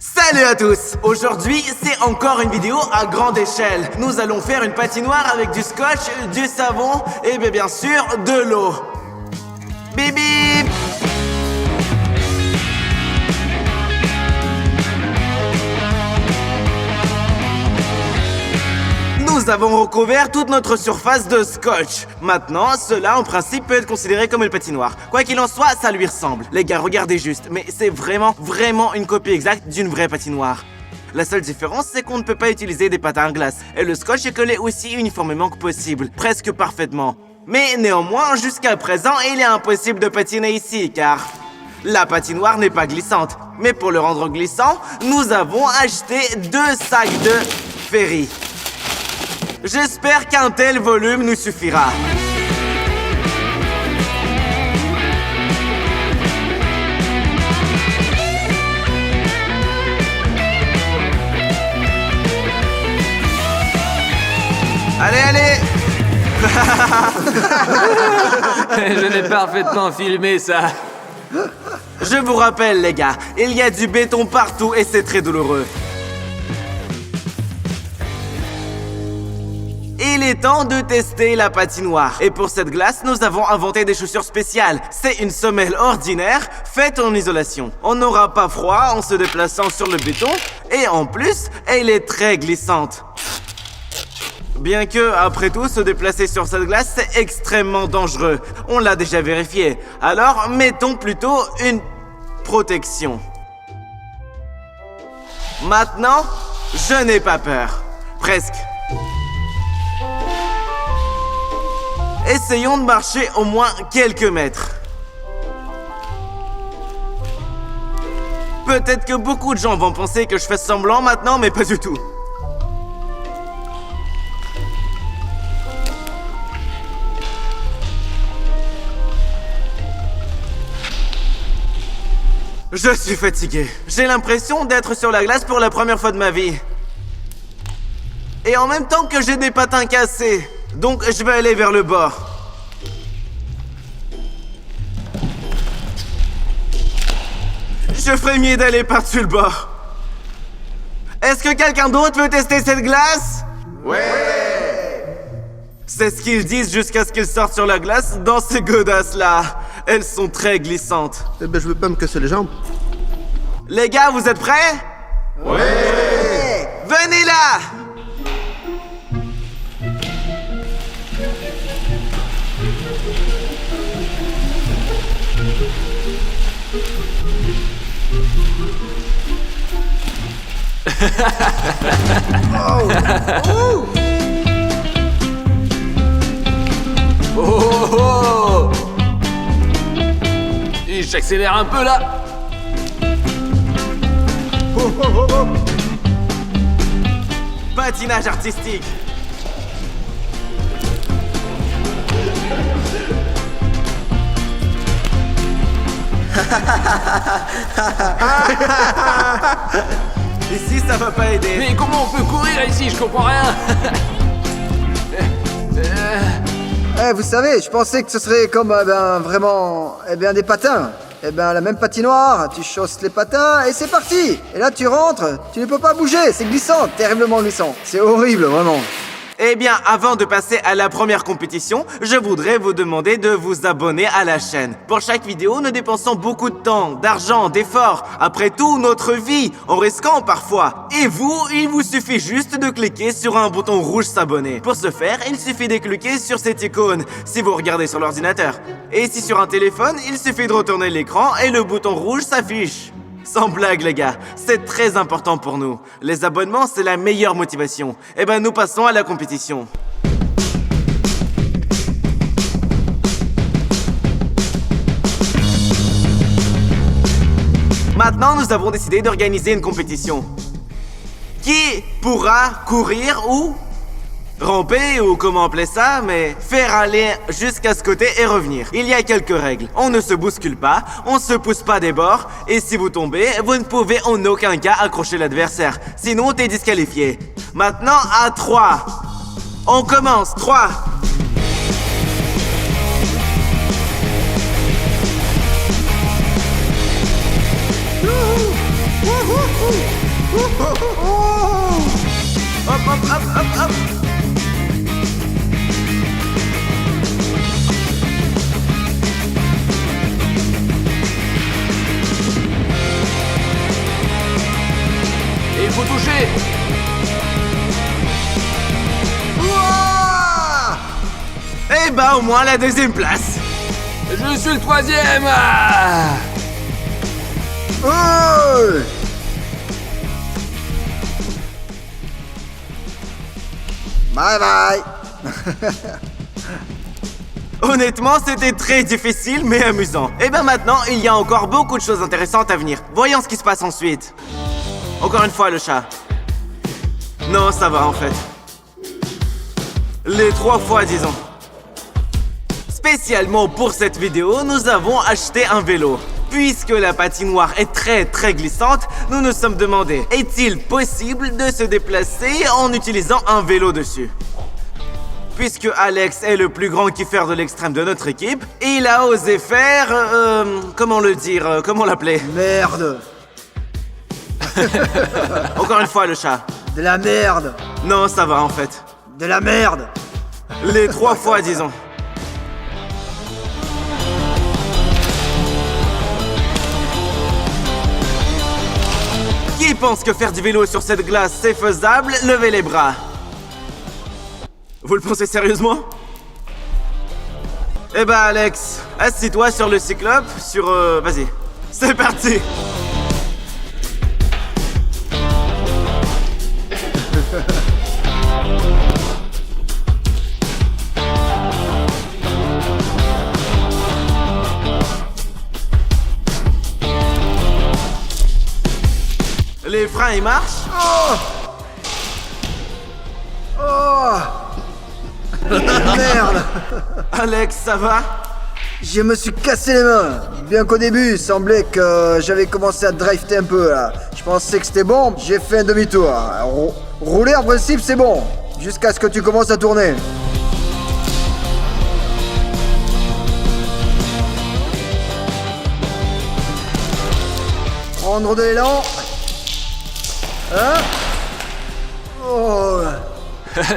Salut à tous! Aujourd'hui, c'est encore une vidéo à grande échelle. Nous allons faire une patinoire avec du scotch, du savon et bien sûr de l'eau. Bip bip! Nous avons recouvert toute notre surface de scotch. Maintenant, cela en principe peut être considéré comme une patinoire. Quoi qu'il en soit, ça lui ressemble. Les gars, regardez juste, mais c'est vraiment une copie exacte d'une vraie patinoire. La seule différence, c'est qu'on ne peut pas utiliser des patins à glace. Et le scotch est collé aussi uniformément que possible, presque parfaitement. Mais néanmoins, jusqu'à présent, il est impossible de patiner ici, car la patinoire n'est pas glissante. Mais pour le rendre glissant, nous avons acheté 2 sacs de ferry. J'espère qu'un tel volume nous suffira. Allez, allez! Je l'ai parfaitement filmé, ça. Je vous rappelle, les gars, il y a du béton partout et c'est très douloureux. Il est temps de tester la patinoire. Et pour cette glace, nous avons inventé des chaussures spéciales. C'est une semelle ordinaire, faite en isolation. On n'aura pas froid en se déplaçant sur le béton. Et en plus, elle est très glissante. Bien que, après tout, se déplacer sur cette glace, c'est extrêmement dangereux. On l'a déjà vérifié. Alors, mettons plutôt une protection. Maintenant, je n'ai pas peur. Presque. Essayons de marcher au moins quelques mètres. Peut-être que beaucoup de gens vont penser que je fais semblant maintenant, mais pas du tout. Je suis fatigué. J'ai l'impression d'être sur la glace pour la première fois de ma vie. Et en même temps que j'ai des patins cassés. Donc, je vais aller vers le bord. Je ferais mieux d'aller par-dessus le bord. Est-ce que quelqu'un d'autre veut tester cette glace? Ouais! C'est ce qu'ils disent jusqu'à ce qu'ils sortent sur la glace dans ces godasses-là. Elles sont très glissantes. Eh ben, je veux pas me casser les jambes. Les gars, vous êtes prêts? Ouais! Venez là! Oh! Et j'accélère un peu là. Patinage artistique. Ici, ça va pas aider. Mais comment on peut courir ici? Je comprends rien. Vous savez, je pensais que ce serait comme, vraiment, des patins. La même patinoire, tu chausses les patins et c'est parti. Et là, tu rentres, tu ne peux pas bouger, c'est glissant, terriblement glissant. C'est horrible, vraiment. Eh bien, avant de passer à la première compétition, je voudrais vous demander de vous abonner à la chaîne. Pour chaque vidéo, nous dépensons beaucoup de temps, d'argent, d'efforts, après tout, notre vie, en risquant parfois. Et vous, il vous suffit juste de cliquer sur un bouton rouge s'abonner. Pour ce faire, il suffit de cliquer sur cette icône, si vous regardez sur l'ordinateur. Et si sur un téléphone, il suffit de retourner l'écran et le bouton rouge s'affiche. Sans blague, les gars, c'est très important pour nous. Les abonnements, c'est la meilleure motivation. Eh ben, nous passons à la compétition. Maintenant, nous avons décidé d'organiser une compétition. Qui pourra courir ou ramper ou comment appeler ça, mais faire aller jusqu'à ce côté et revenir. Il y a quelques règles. On ne se bouscule pas, on se pousse pas des bords, et si vous tombez, vous ne pouvez en aucun cas accrocher l'adversaire. Sinon, t'es disqualifié. Maintenant, à 3. On commence. 3. Hop, hop, hop, hop, hop. Et il faut toucher. Ouah! Eh ben, au moins la deuxième place. Je suis le troisième. Ah. Oh! Bye bye. Honnêtement, c'était très difficile, mais amusant. Et ben maintenant, il y a encore beaucoup de choses intéressantes à venir. Voyons ce qui se passe ensuite. Encore une fois, le chat. Non, ça va en fait. Les 3 fois, disons. Spécialement pour cette vidéo, nous avons acheté un vélo. Puisque la patinoire est très glissante, nous nous sommes demandé, est-il possible de se déplacer en utilisant un vélo dessus? Puisque Alex est le plus grand kiffeur de l'extrême de notre équipe, il a osé faire... comment le dire? Comment l'appeler? Merde. Encore une fois, le chat. De la merde. Non, ça va en fait. De la merde. Les 3 fois, disons. Qui pense que faire du vélo sur cette glace, c'est faisable? Levez les bras. Vous le pensez sérieusement? Eh ben, Alex, assis-toi sur le cyclope, Vas-y. C'est parti! Les freins, ils marchent? Oh! Oh! Merde! Alex, ça va? Je me suis cassé les mains. Bien qu'au début, il semblait que j'avais commencé à drifter un peu là. Je pensais que c'était bon, j'ai fait un demi-tour. Rouler en principe c'est bon, jusqu'à ce que tu commences à tourner. Prendre de l'élan. Hein? Oh!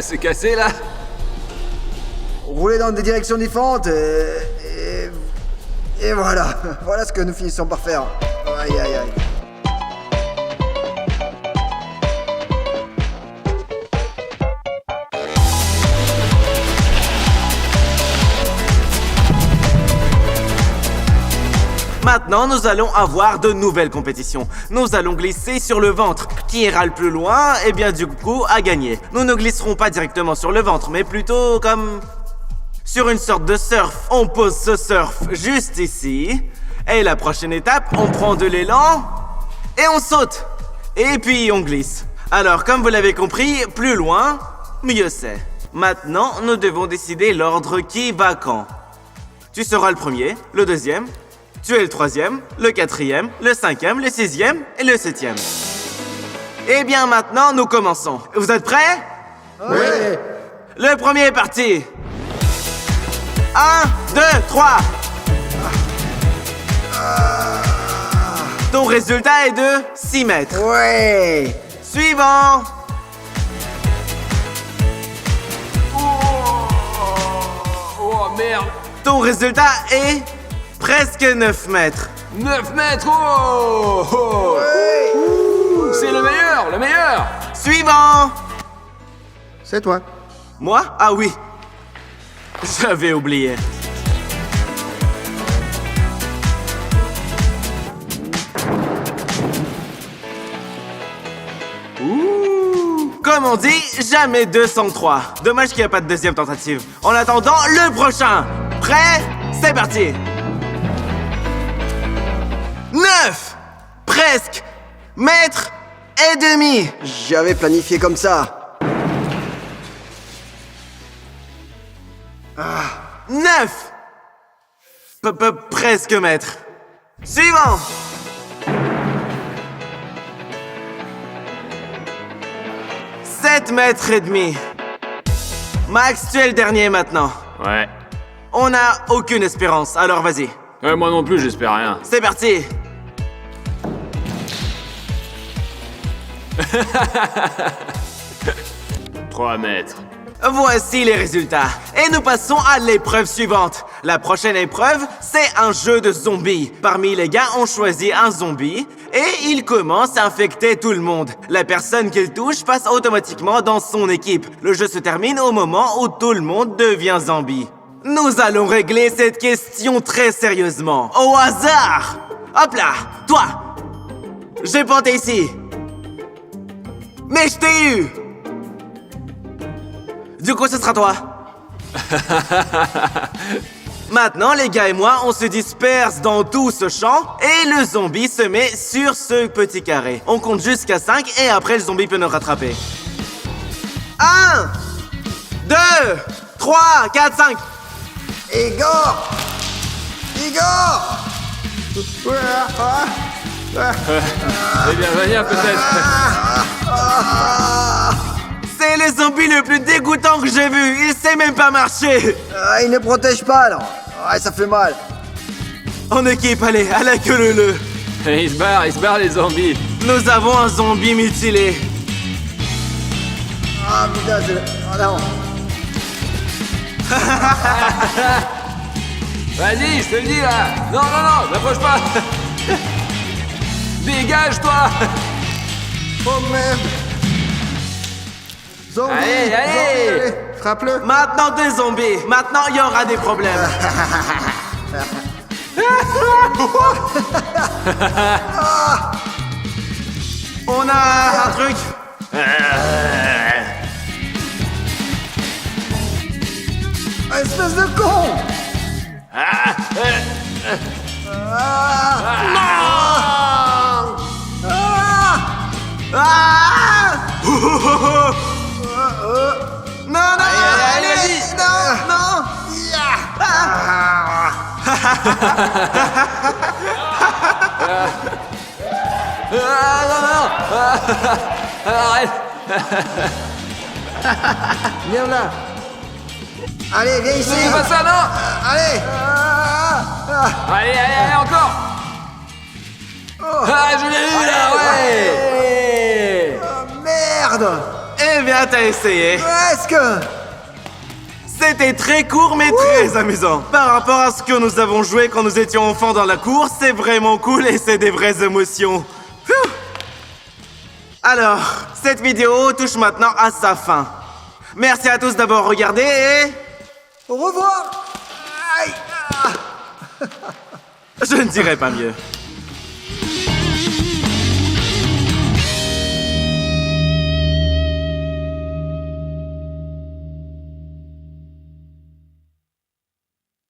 C'est cassé là. Rouler dans des directions différentes et voilà. Voilà ce que nous finissons par faire. Aïe aïe aïe. Maintenant, nous allons avoir de nouvelles compétitions. Nous allons glisser sur le ventre. Qui ira le plus loin, eh bien du coup, a gagné. Nous ne glisserons pas directement sur le ventre, mais plutôt comme... sur une sorte de surf. On pose ce surf juste ici. Et la prochaine étape, on prend de l'élan et on saute. Et puis on glisse. Alors, comme vous l'avez compris, plus loin, mieux c'est. Maintenant, nous devons décider l'ordre qui va quand. Tu seras le premier, le deuxième, tu es le troisième, le quatrième, le cinquième, le sixième et le septième. Eh bien maintenant, nous commençons. Vous êtes prêts? Oui. Le premier est parti. 1, 2, 3. Ton résultat est de 6 mètres. Ouais. Suivant. Oh merde. Ton résultat est presque 9 mètres. 9 mètres. Oh, oh. C'est le meilleur, le meilleur. Suivant. C'est toi. Moi? Ah oui. J'avais oublié. Comme on dit, jamais 203. Dommage qu'il n'y a pas de deuxième tentative. En attendant, le prochain. Prêt? C'est parti. 9. Presque. Mètre et demi. J'avais planifié comme ça. 9. Presque mètre. Suivant. 7 mètres et demi. Max, tu es le dernier maintenant. Ouais. On n'a aucune espérance, alors vas-y. Ouais, moi non plus, j'espère rien. C'est parti. 3 mètres. Voici les résultats. Et nous passons à l'épreuve suivante. La prochaine épreuve, c'est un jeu de zombies. Parmi les gars, on choisit un zombie et il commence à infecter tout le monde. La personne qu'il touche passe automatiquement dans son équipe. Le jeu se termine au moment où tout le monde devient zombie. Nous allons régler cette question très sérieusement. Au hasard! Hop là! Toi! J'ai planté ici. Mais je t'ai eu! Du coup, ce sera toi. Maintenant, les gars et moi, on se disperse dans tout ce champ et le zombie se met sur ce petit carré. On compte jusqu'à 5 et après, le zombie peut nous rattraper. 1, 2, 3, 4, 5. Igor! Igor! Eh bien, venir peut-être. C'est le zombie le plus dégoûtant que j'ai vu. Il sait même pas marcher. Il ne protège pas, non. Ouais, ça fait mal. En équipe, allez, à la queue leu. Il se barre les zombies. Nous avons un zombie mutilé. Ah, putain, c'est... Oh non. Vas-y, je te le dis là. Non, n'approche pas. Dégage-toi. Oh merde. Zombie, Allez. zombie, allez, frappe-le. Maintenant des zombies. Maintenant, il y aura des problèmes. On a un truc. Espèce de con. Ah! Non, Allez, vas-y. non. Arrête. Viens là. Allez, viens ici. C'est pas ça, non. Allez. Allez, encore. Ah, je l'ai eu là, ouais. Oh, merde. Eh bien, t'as essayé. Presque. C'était très court mais très amusant. Par rapport à ce que nous avons joué quand nous étions enfants dans la cour, c'est vraiment cool et c'est des vraies émotions. Phew. Alors, cette vidéo touche maintenant à sa fin. Merci à tous d'avoir regardé et... Au revoir. Aïe. Je ne dirai pas mieux.